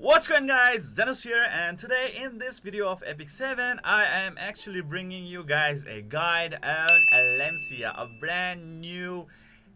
What's going on, guys? Zennosh here, and today in this video of Epic7 I am actually bringing you guys a guide on Alencia, a brand new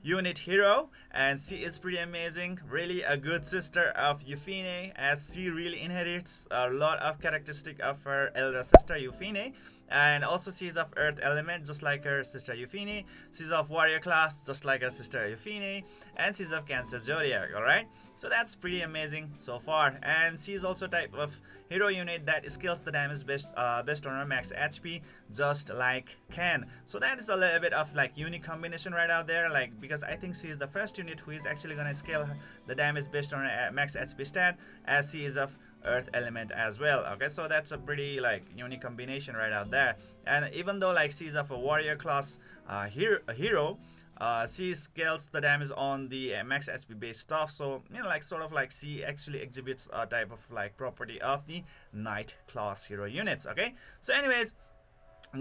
unit hero, and she is pretty amazing, really a good sister of Euphine, as she really inherits a lot of characteristic of her elder sister Euphine, and also she is of earth element just like her sister Euphine. She's of warrior class just like her sister Euphine, and she's of Cancer zodiac. Alright, so that's pretty amazing so far, and she's also type of hero unit that scales the damage based on her max HP, just like Ken. So that is a little bit of like unique combination right out there, like, because I think she is the first unit who is actually gonna scale the damage based on her max HP stat, as she is of earth element as well. Okay, so that's a pretty like unique combination right out there. And even though like she's of a warrior class hero, she scales the damage on the max HP based stuff, so like sort of like she actually exhibits a type of like property of the knight class hero units. Okay, so anyways,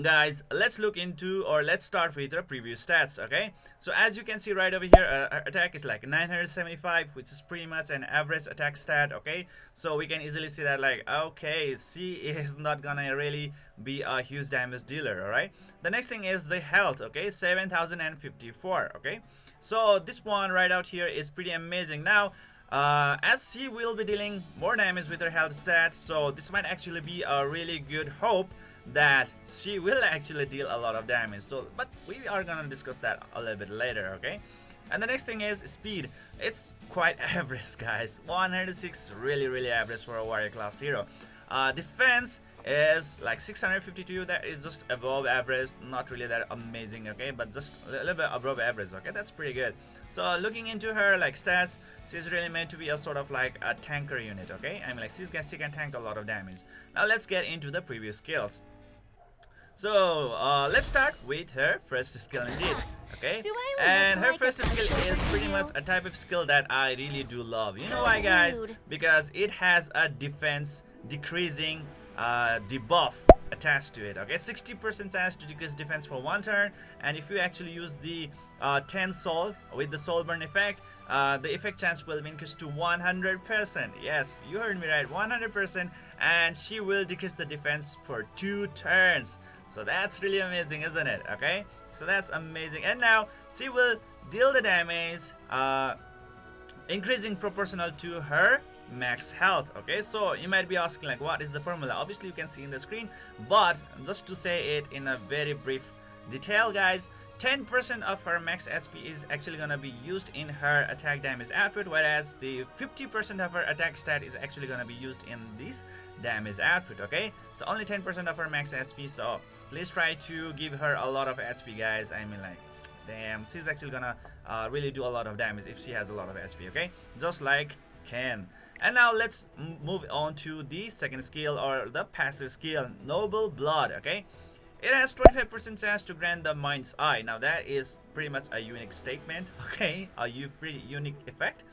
guys, let's look into, or let's start with the previous stats. Okay, so as you can see right over here, attack is like 975, which is pretty much an average attack stat. Okay, so we can easily see that like, okay, she is not gonna really be a huge damage dealer. All right, the next thing is the health. Okay, 7054. Okay, so this one right out here is pretty amazing. Now as she will be dealing more damage with her health stat, so this might actually be a really good hope that she will actually deal a lot of damage. So but we are gonna discuss that a little bit later. Okay, and the next thing is speed. It's quite average, guys. 106, really average for a warrior class hero. Defense is like 652. That is just above average, not really that amazing. Okay, but just a little bit above average. Okay, that's pretty good. So looking into her like stats, she's really meant to be a sort of like a tanker unit. Okay, I mean like she can tank a lot of damage. Now let's get into the previous skills. So let's start with her first skill indeed. Okay, and her first skill is pretty much a type of skill that I really do love. You know why, guys? Because it has a defense decreasing debuff attached to it. Okay, 60% chance to decrease defense for one turn, and if you actually use the 10 soul with the soul burn effect, the effect chance will be increased to 100%. Yes, you heard me right, 100%, and she will decrease the defense for 2 turns. So that's really amazing, isn't it? Okay, so that's amazing. And now she will deal the damage increasing proportional to her max health. Okay, so you might be asking like, what is the formula? Obviously you can see in the screen, but just to say it in a very brief detail, guys, 10% of her max HP is actually gonna be used in her attack damage output, whereas the 50% of her attack stat is actually gonna be used in this damage output. Okay, so only 10% of her max HP, so please try to give her a lot of HP, guys. I mean like, damn, she's actually gonna really do a lot of damage if she has a lot of HP. Okay, just like Ken. And now let's move on to the second skill, or the passive skill, Noble Blood. Okay, it has 25% chance to grant the Mind's Eye. Now that is pretty much a unique statement. Okay, a pretty unique effect.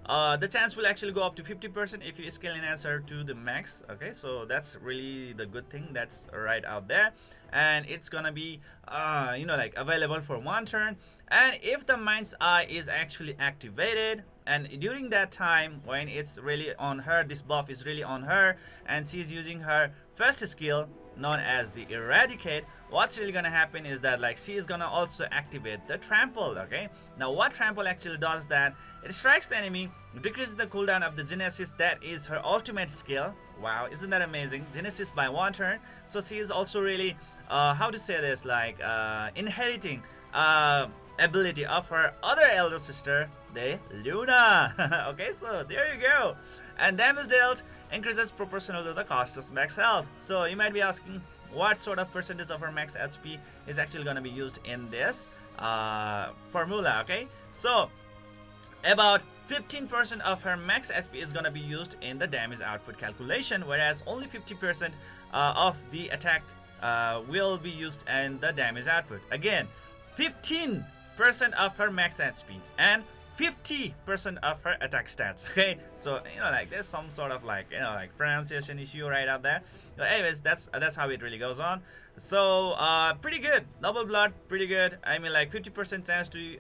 The chance will actually go up to 50% if you scale enhancer to the max. Okay, so that's really the good thing that's right out there, and it's gonna be like available for one turn. And if the Mind's Eye is actually activated, and during that time when it's really on her, this buff is really on her, and she's using her first skill known as the Eradicate, what's really gonna happen is that like she is gonna also activate the Trample. Okay, now what Trample actually does, that it strikes the enemy, decreases the cooldown of the Genesis. That is her ultimate skill. Wow, isn't that amazing? Genesis by one turn. So she is also really how to say this, like inheriting ability of her other elder sister, the Luna. Okay, so there you go. And damage dealt increases proportional to the cost of max health. So you might be asking, what sort of percentage of her max HP is actually going to be used in this formula? Okay, so about 15% of her max HP is going to be used in the damage output calculation, whereas only 50% of the attack will be used in the damage output. Again, 15% of her max HP and 50% of her attack stats. Okay, so like there's some sort of like like pronunciation issue right out there, but anyways, that's how it really goes on. So pretty good. Noble blood, pretty good. I mean, like 50% chance to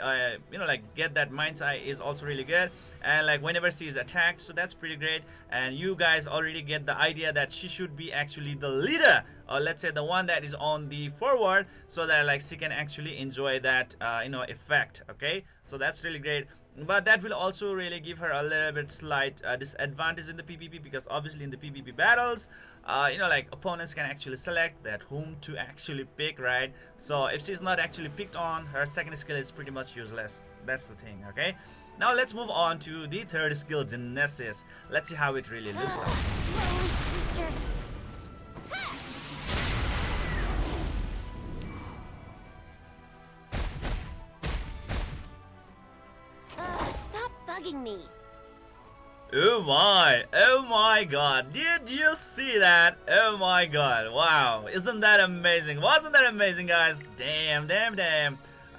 like get that mind's eye is also really good. And like whenever she is attacked, so that's pretty great. And you guys already get the idea that she should be actually the leader, or let's say the one that is on the forward, so that like she can actually enjoy that effect. Okay, so that's really great. But that will also really give her a little bit slight disadvantage in the PvP, because obviously in the PvP battles, like opponents can actually select that whom to actually pick, right? So if she's not actually picked on, her second skill is pretty much useless. That's the thing, okay? Now let's move on to the third skill, Genesis. Let's see how it really looks like. Stop bugging me. Oh my god, did you see that? Oh my god, wow, isn't that amazing? Wasn't that amazing, guys? Damn.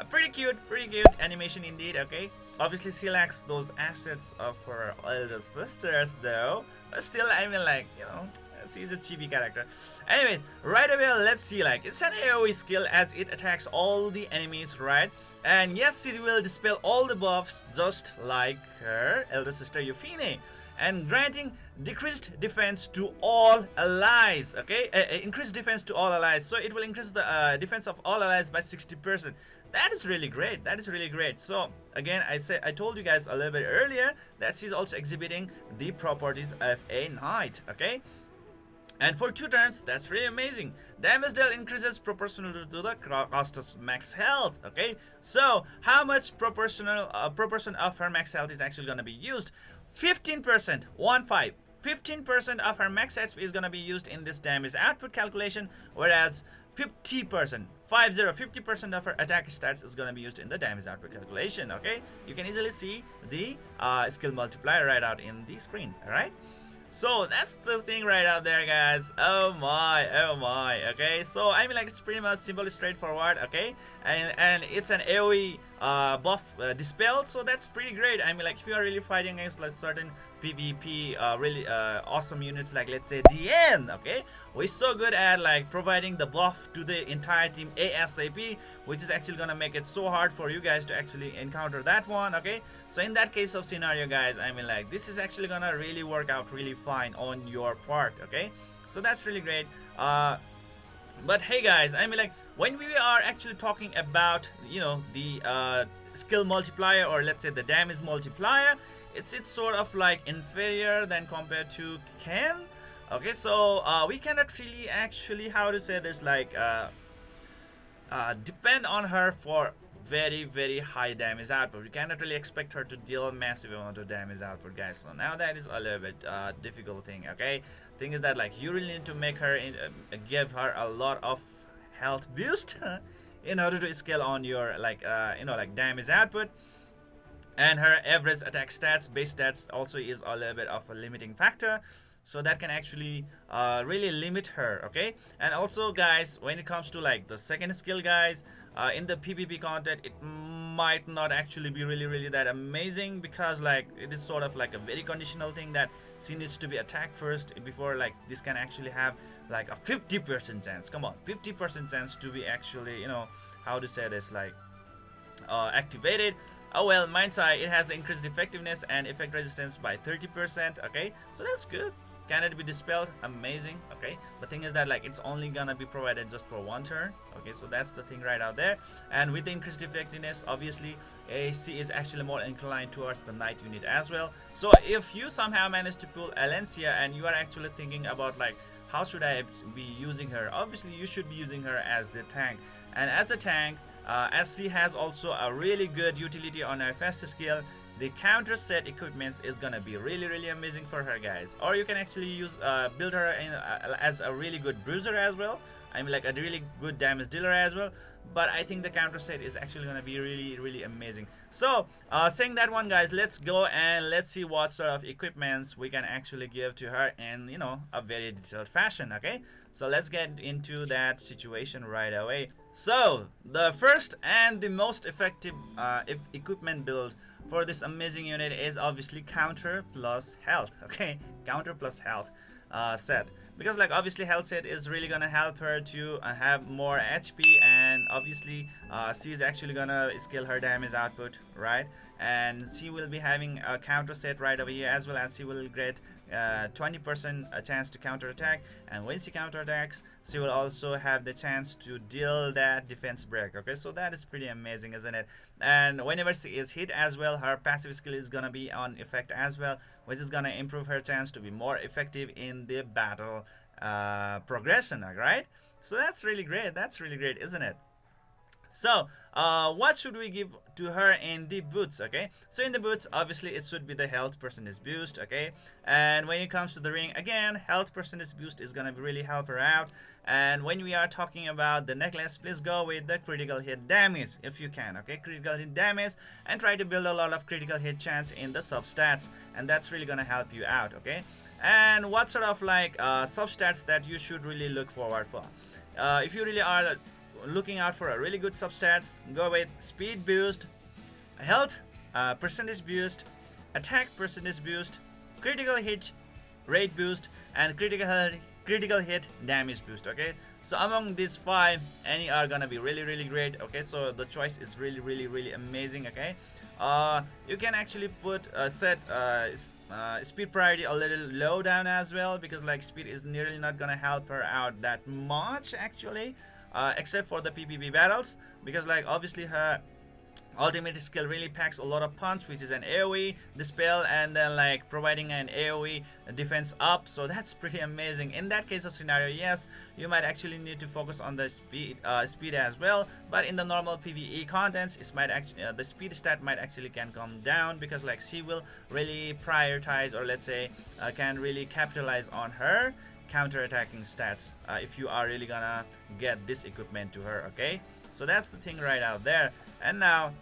Pretty cute animation indeed, okay? Obviously she lacks those assets of her older sisters though, but still, I mean, like, she's a chibi character. Anyways, right away, let's see, like, it's an AoE skill as it attacks all the enemies, right? And yes, it will dispel all the buffs just like her elder sister Euphine, and granting decreased defense to all allies, okay? Increased defense to all allies, so it will increase the defense of all allies by 60%. That is really great. So again, I told you guys a little bit earlier that she's also exhibiting the properties of a knight, okay? And for 2 turns, that's really amazing. Damage dealt increases proportional to the cost of max health, okay? So how much proportion of her max health is actually going to be used? 15%, 15% of her max HP is going to be used in this damage output calculation, whereas 50% of her attack stats is going to be used in the damage output calculation, okay? You can easily see the skill multiplier right out in the screen, alright? So that's the thing right out there, guys. Oh my, okay? So I mean, like, it's pretty much simple, straightforward, okay? And it's an AoE buff dispelled, so that's pretty great. I mean, like, if you are really fighting against like certain PvP really awesome units, like let's say DN, okay? We're so good at like providing the buff to the entire team ASAP, which is actually gonna make it so hard for you guys to actually encounter that one, okay? So in that case of scenario, guys, I mean, like, this is actually gonna really work out really fine on your part, okay? So that's really great. But hey, guys, I mean, like, when we are actually talking about, the skill multiplier, or let's say the damage multiplier, it's sort of like inferior than compared to Ken. Okay, so we cannot really actually, how to say this, like, depend on her for very high damage output. We cannot really expect her to deal a massive amount of damage output, guys. So now that is a little bit difficult thing, okay? Thing is that, like, you really need to make her give her a lot of health boost in order to scale on your like damage output. And her average attack stats, base stats, also is a little bit of a limiting factor, so that can actually really limit her, okay? And also, guys, when it comes to like the second skill, guys, in the PvP content, it might not actually be really that amazing, because like it is sort of like a very conditional thing that she needs to be attacked first before like this can actually have like a 50% chance. Come on, 50% chance to be actually, how to say this, like activated. Oh well, Mind's Eye, it has increased effectiveness and effect resistance by 30%, okay? So that's good. Can it be dispelled? Amazing, okay? The thing is that, like, it's only gonna be provided just for 1 turn, okay? So that's the thing right out there. And with the increased effectiveness, obviously, AC is actually more inclined towards the knight unit as well. So if you somehow manage to pull Alencia and you are actually thinking about, like, how should I be using her? Obviously, you should be using her as the tank. And as a tank, as she has also a really good utility on her fast skill, the counter set equipments is gonna be really amazing for her, guys. Or you can actually use build her in, as a really good bruiser as well. I mean, like a really good damage dealer as well. But I think the counter set is actually gonna be really amazing. So saying that one, guys, let's go and let's see what sort of equipments we can actually give to her in, a very detailed fashion, okay? So let's get into that situation right away. So the first and the most effective equipment build for this amazing unit is obviously counter plus health, okay? Counter plus health set. because like obviously health set is really gonna help her to have more HP, and obviously she is actually gonna scale her damage output, right? And she will be having a counter set right over here, as well as she will get 20% a chance to counter attack, and when she counter attacks she will also have the chance to deal that defense break. Okay, so that is pretty amazing, isn't it? And whenever she is hit as well, her passive skill is gonna be on effect as well, which is gonna improve her chance to be more effective in the battle progression. Right, so that's really great, isn't it? So what should we give to her in the boots? Okay, so in the boots obviously it should be the health percentage boost. Okay, and when it comes to the ring, again, health percentage boost is gonna really help her out. And when we are talking about the necklace, please go with the critical hit damage if you can. Okay, critical hit damage, and try to build a lot of critical hit chance in the substats, and that's really gonna help you out. Okay, and what sort of like substats that you should really look forward for? If you really are looking out for a really good substats, go with speed boost, health percentage boost, attack percentage boost, critical hit rate boost, and critical hit damage boost. Okay, so among these 5, any are gonna be really great. Okay, so the choice is really amazing. Okay, you can actually put set speed priority a little low down as well, because like speed is nearly not gonna help her out that much actually, except for the PvP battles, because like obviously her ultimate skill really packs a lot of punch, which is an AoE dispel, and then like providing an AoE defense up. So that's pretty amazing. In that case of scenario, yes, you might actually need to focus on the speed as well, but in the normal PvE contents, it might actually the speed stat might actually can come down, because like she will really prioritize, or let's say can really capitalize on her counter-attacking stats if you are really gonna get this equipment to her. Okay, so that's the thing right out there. And now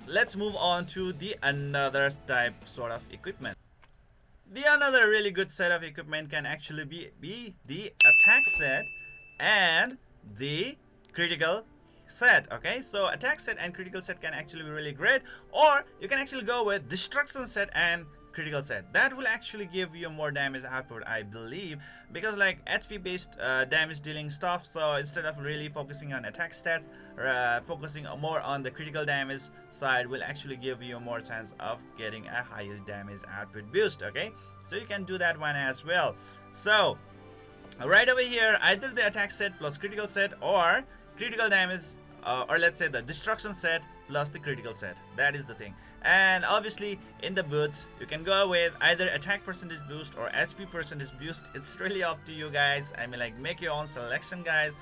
let's move on to the another type sort of equipment. The another really good set of equipment can actually be the attack set and the critical set. Okay, so attack set and critical set can actually be really great, or you can actually go with destruction set and critical set. That will actually give you more damage output, I believe, because like HP based damage dealing stuff. So instead of really focusing on attack stats, focusing more on the critical damage side will actually give you more chance of getting a higher damage output boost. Okay, so you can do that one as well. So right over here, either the attack set plus critical set, or critical damage, or let's say the destruction set plus the critical set. That is the thing. And obviously in the boots, you can go with either attack percentage boost or HP percentage boost. It's really up to you guys. I mean, like, make your own selection, guys.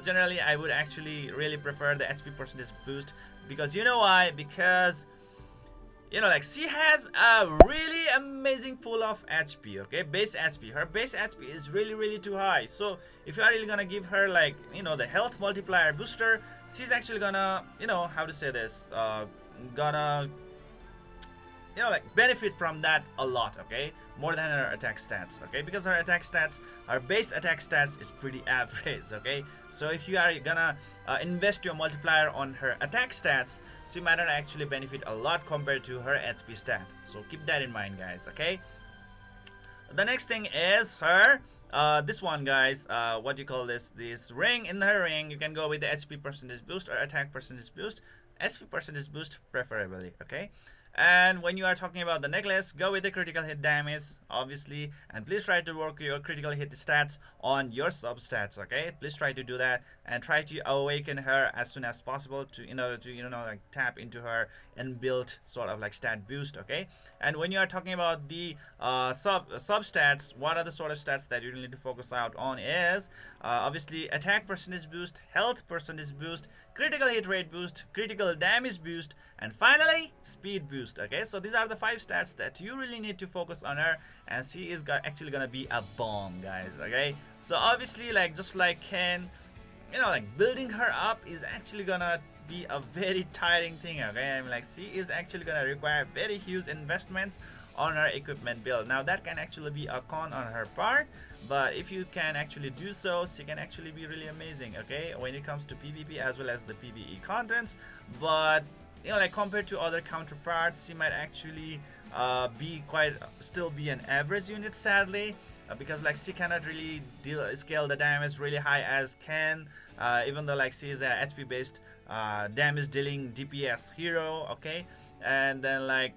Generally I would actually really prefer the HP percentage boost, because you know why? Because you know, like, she has a really amazing pool of HP. Okay, base HP, her base HP is really too high. So if you are really gonna give her, like, you know, the health multiplier booster, she's actually gonna, you know, how to say this, gonna, you know, like, benefit from that a lot. Okay, more than her attack stats. Okay, because her attack stats, her base attack stats is pretty average. Okay, so if you are gonna invest your multiplier on her attack stats, she might not actually benefit a lot compared to her HP stat. So keep that in mind, guys. Okay, the next thing is her this one, guys. What do you call this ring? In her ring, you can go with the HP percentage boost or attack percentage boost. HP percentage boost preferably. Okay, and when you are talking about the necklace, go with the critical hit damage, obviously, and please try to work your critical hit stats on your substats. Okay, please try to do that and try to awaken her as soon as possible to, in order to, you know, like, tap into her inbuilt sort of like stat boost. Okay, and when you are talking about the substats, what are the sort of stats that you need to focus out on is obviously attack percentage boost, health percentage boost, critical hit rate boost, critical damage boost, and finally speed boost. Okay, so these are the 5 stats that you really need to focus on her, and she is actually gonna be a bomb, guys. Okay, so obviously, like, just like Ken, you know, like, building her up is actually gonna be a very tiring thing. Okay, I mean, like, she is actually gonna require very huge investments on her equipment build. Now that can actually be a con on her part, but if you can actually do so, she can actually be really amazing. Okay, when it comes to PvP as well as the PvE contents. But you know, like, compared to other counterparts, she might actually still be an average unit, sadly. because like she cannot really scale the damage really high as Ken, even though like she is a HP based damage dealing DPS hero. Okay, and then like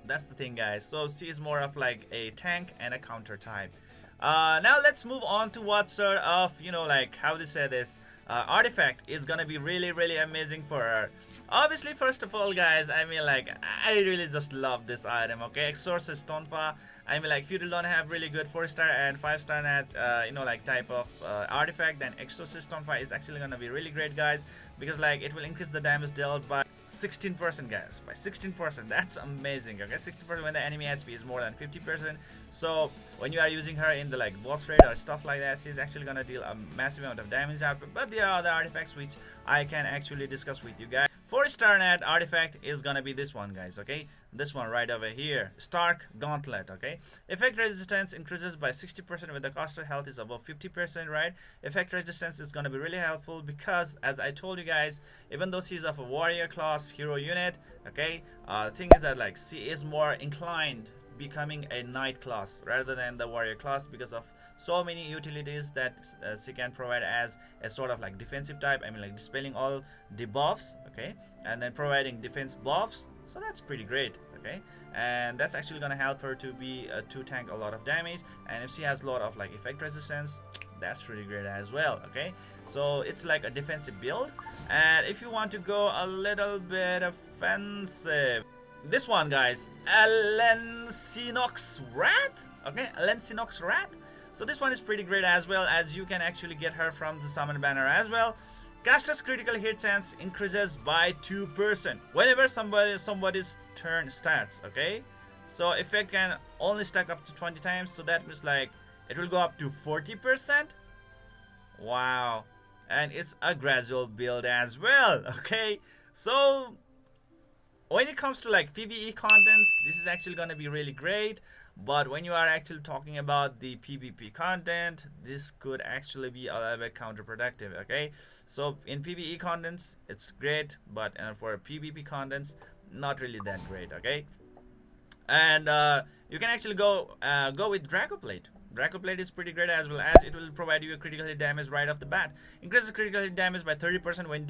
that's the thing, guys. So she is more of like a tank and a counter type. Now let's move on to what sort of, like how to say this, artifact is gonna be really amazing for her. Obviously, first of all, guys, I mean like I really just love this item. Okay, Exorcist Tonfa. I mean like if you don't have really good 4-star and 5-star net like type of artifact, then Exorcist Tonfa is actually gonna be really great, guys, because like it will increase the damage dealt by 16%, guys, by 16%. That's amazing. Okay, 16% when the enemy HP is more than 50%. So when you are using her in the like boss raid or stuff like that, she's actually gonna deal a massive amount of damage output. But there are other artifacts which I can actually discuss with you guys. 4-star net artifact is gonna be this one, guys. Okay, this one right over here, Stark Gauntlet. Okay, effect resistance increases by 60% when the cost of health is above 50%, right? Effect resistance is gonna be really helpful because, as I told you guys, even though she's of a warrior class hero unit, okay, the thing is that like she is more inclined becoming a knight class rather than the warrior class because of so many utilities that she can provide as a sort of like defensive type. I mean like dispelling all debuffs, okay, and then providing defense buffs. So that's pretty great. Okay, and that's actually gonna help her to be to tank a lot of damage. And if she has a lot of like effect resistance, that's really great as well. Okay, so it's like a defensive build. And if you want to go a little bit offensive, this one, guys, Alencia Wrath. Okay, Alencia Wrath. So this one is pretty great as well, as you can actually get her from the summon banner as well. Caster's critical hit chance increases by 2% whenever somebody's turn starts. Okay, so effect can only stack up to 20 times, so that means like it will go up to 40%. Wow, and it's a gradual build as well. Okay, so when it comes to like PvE contents, this is actually going to be really great. But when you are actually talking about the PvP content, this could actually be a little bit counterproductive. Okay, so in PvE contents it's great, but for PvP contents not really that great. Okay, and you can actually go with Dracoplate. Dracoplate is pretty great as well, as it will provide you a critical hit damage right off the bat. Increases critical hit damage by 30% when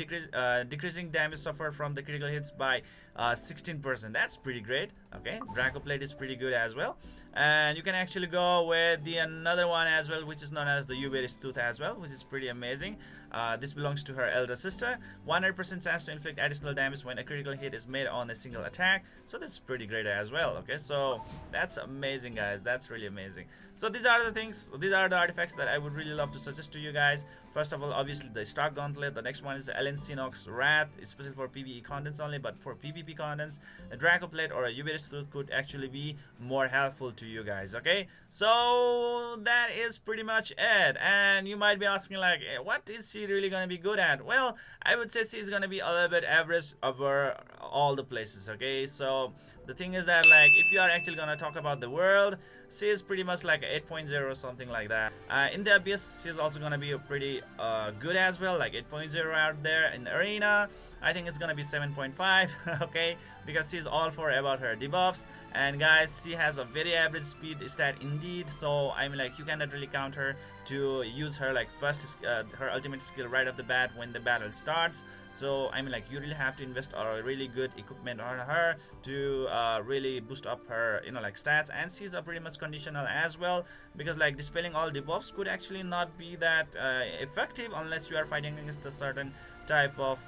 decreasing damage suffered from the critical hits by 16%. That's pretty great. Okay, Dracoplate is pretty good as well. And you can actually go with the another one as well, which is known as the Uber's Tooth as well, which is pretty amazing. This belongs to her elder sister. 100% chance to inflict additional damage when a critical hit is made on a single attack. So that's pretty great as well. Okay, so that's amazing, guys. That's really amazing. So these are the things, these are the artifacts that I would really love to suggest to you guys. First of all, obviously the Stark Gauntlet. The next one is the Alencia Wrath. It's special for PvE contents only, but for PvP contents, a Dracoplate or a Uber's Tooth could actually be more helpful to you guys. Okay, so that is pretty much it. And you might be asking like, what is she really gonna be good at? Well, I would say she's gonna be a little bit average over all the places. Okay, so the thing is that like if you are actually gonna talk about the world, she is pretty much like 8.0 or something like that. In the Abyss, she's also gonna be pretty good as well, like 8.0 out there. In the Arena, I think it's gonna be 7.5. Okay, because she's all for about her debuffs. And guys, she has a very average speed stat indeed, so I mean like you cannot really count her to use her like first her ultimate skill right off the bat when the battle starts. So I mean like you really have to invest a really good equipment on her to really boost up her like stats. And she's a pretty much conditional as well, because like dispelling all debuffs could actually not be that effective unless you are fighting against a certain type of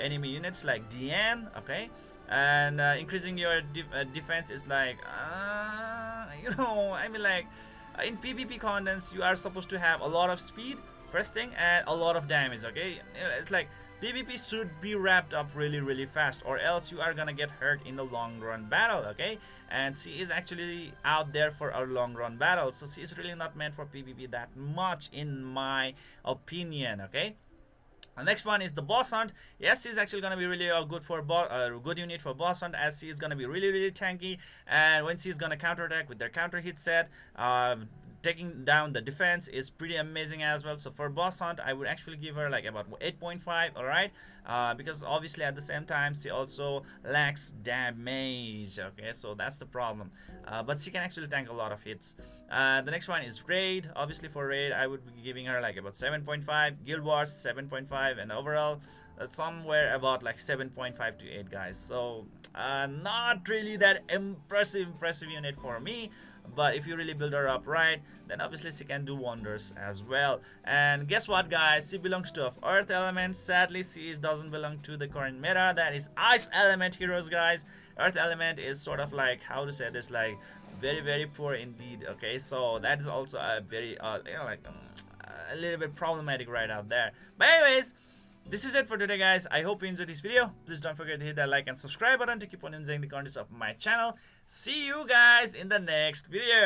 enemy units like DN. Okay, and increasing your defense is like I mean like in PvP contents you are supposed to have a lot of speed first thing and a lot of damage. Okay, it's like PvP should be wrapped up really fast, or else you are gonna get hurt in the long run battle. Okay, and she is actually out there for a long run battle, so she is really not meant for PvP that much in my opinion. Okay, the next one is the boss hunt. Yes, she's actually gonna be really good for good unit for boss hunt, as she is gonna be really tanky. And when she's gonna counterattack with their counter hit set, taking down the defense is pretty amazing as well. So for boss hunt, I would actually give her like about 8.5. All right, because obviously at the same time she also lacks damage. Okay, so that's the problem, but she can actually tank a lot of hits. The next one is raid. Obviously for raid I would be giving her like about 7.5, guild wars 7.5, and overall somewhere about like 7.5 to 8, guys. So not really that impressive unit for me, but if you really build her up right, then obviously she can do wonders as well. And guess what, guys, she belongs to of earth element. Sadly she doesn't belong to the current meta, that is ice element heroes, guys. Earth element is sort of like, how to say this, like very poor indeed. Okay, so that is also a very a little bit problematic right out there. But anyways, this is it for today, guys. I hope you enjoyed this video. Please don't forget to hit that like and subscribe button to keep on enjoying the contents of my channel. See you guys in the next video.